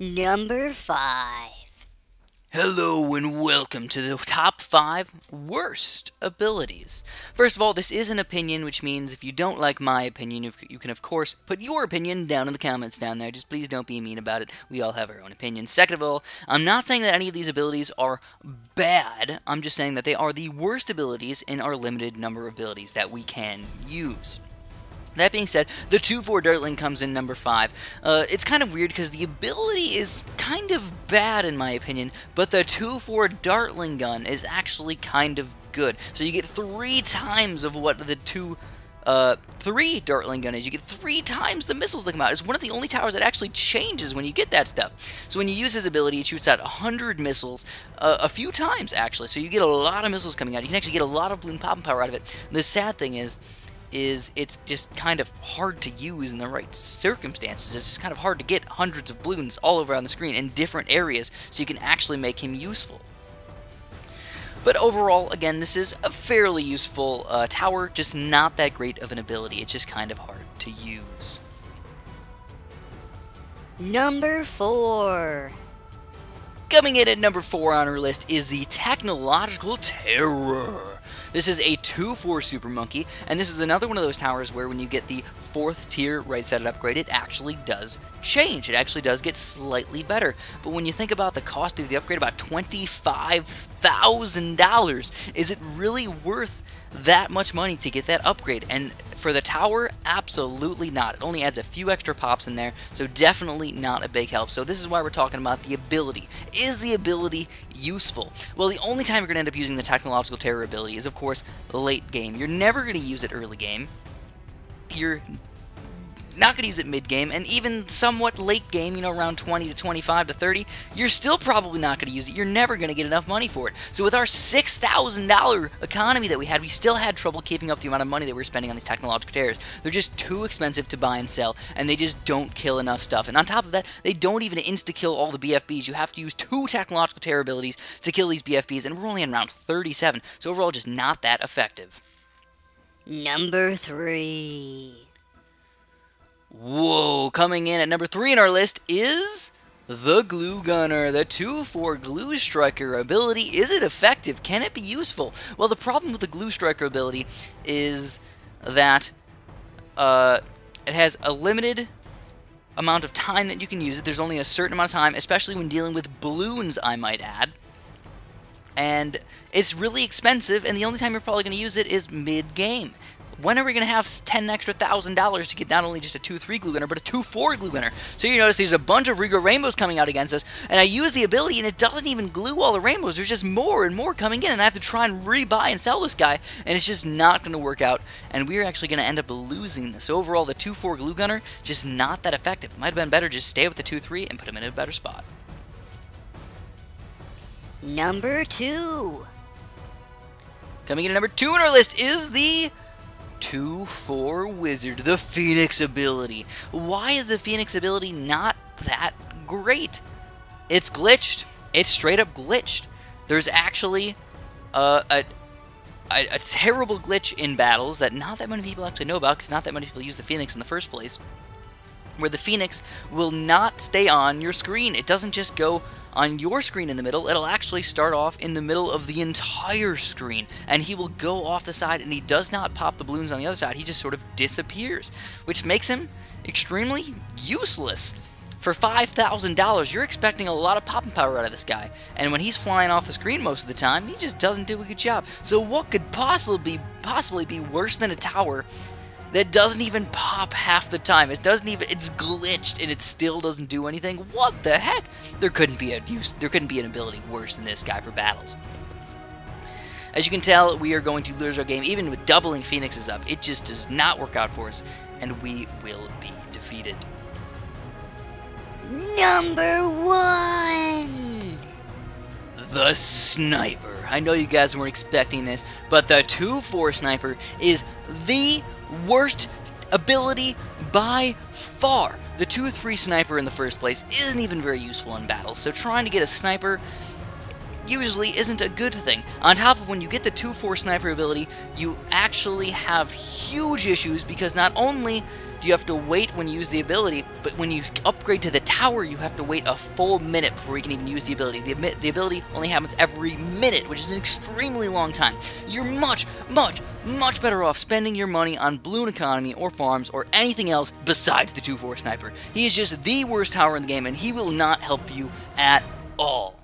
Number 5. Hello and welcome to the top 5 worst abilities. First of all, this is an opinion, which means if you don't like my opinion, you can of course put your opinion down in the comments down there. Just please don't be mean about it. We all have our own opinions. Second of all, I'm not saying that any of these abilities are bad. I'm just saying that they are the worst abilities in our limited number of abilities that we can use. That being said, the 2-4 Dartling comes in number 5. It's kind of weird because the ability is kind of bad in my opinion, but the 2-4 Dartling gun is actually kind of good. So you get 3 times of what the 3 Dartling gun is. You get 3 times the missiles that come out. It's one of the only towers that actually changes when you get that stuff. So when you use his ability, it shoots out 100 missiles a few times actually. So you get a lot of missiles coming out. You can actually get a lot of balloon popping power out of it. The sad thing is it's just kind of hard to use in the right circumstances. It's just kind of hard to get hundreds of balloons all over on the screen in different areas so you can actually make him useful. But overall, again, this is a fairly useful tower, just not that great of an ability. It's just kind of hard to use. Number 4. Coming in at number 4 on our list is the Technological Terror. This is a 2-4 Super Monkey, and this is another one of those towers where when you get the 4th tier right-sided upgrade, it actually does change. It actually does get slightly better. But when you think about the cost of the upgrade, about $25,000, is it really worth that much money to get that upgrade? And for the tower, absolutely not. It only adds a few extra pops in there, so definitely not a big help. So this is why we're talking about the ability. Is the ability useful? Well, the only time you're going to end up using the Technological Terror ability is, of course, late game. You're never going to use it early game. You're not going to use it mid-game, and even somewhat late game, you know, around 20 to 25 to 30, you're still probably not going to use it. You're never going to get enough money for it. So with our $6,000 economy that we had, we still had trouble keeping up the amount of money that we were spending on these technological terrors. They're just too expensive to buy and sell, and they just don't kill enough stuff. And on top of that, they don't even insta-kill all the BFBs. You have to use 2 technological terror abilities to kill these BFBs, and we're only in round 37, so overall just not that effective. Number 3. Whoa, coming in at number 3 on our list is the Glue Gunner, the 2-4 Glue Striker ability. Is it effective? Can it be useful? Well, the problem with the Glue Striker ability is that it has a limited amount of time that you can use it. There's only a certain amount of time, especially when dealing with balloons, I might add. And it's really expensive, and the only time you're probably going to use it is mid-game. When are we going to have $10,000 extra to get not only just a 2-3 Glue Gunner, but a 2-4 Glue Gunner? So you notice there's a bunch of Regal Rainbows coming out against us, and I use the ability, and it doesn't even glue all the rainbows. There's just more and more coming in, and I have to try and rebuy and sell this guy, and it's just not going to work out, and we're actually going to end up losing this. So overall, the 2-4 Glue Gunner, just not that effective. It might have been better just stay with the 2-3 and put him in a better spot. Number 2. Coming in at number 2 on our list is the 2-4 Wizard, the Phoenix ability. Why is the Phoenix ability not that great? It's glitched. It's straight up glitched. There's actually a terrible glitch in battles that not that many people actually know about because not that many people use the Phoenix in the first place, where the Phoenix will not stay on your screen. It doesn't just go on your screen in the middle, it'll actually start off in the middle of the entire screen, and he will go off the side, and he does not pop the balloons on the other side. He just sort of disappears, which makes him extremely useless. For $5,000, you're expecting a lot of popping power out of this guy, and when he's flying off the screen most of the time, he just doesn't do a good job. So what could possibly be worse than a tower that doesn't even pop half the time? It's glitched and it still doesn't do anything. What the heck? There couldn't be an ability worse than this guy for battles. As you can tell, we are going to lose our game even with doubling Phoenixes up. It just does not work out for us, and we will be defeated. Number 1. The Sniper. I know you guys weren't expecting this, but the 2-4 Sniper is the worst ability by far. The 2-3 Sniper in the first place isn't even very useful in battles, so trying to get a Sniper usually isn't a good thing. On top of when you get the 2-4 Sniper ability, you actually have huge issues because not only you have to wait when you use the ability, but when you upgrade to the tower, you have to wait a full minute before you can even use the ability. The ability only happens every minute, which is an extremely long time. You're much better off spending your money on balloon economy or farms or anything else besides the 2-4 sniper. He is just the worst tower in the game, and he will not help you at all.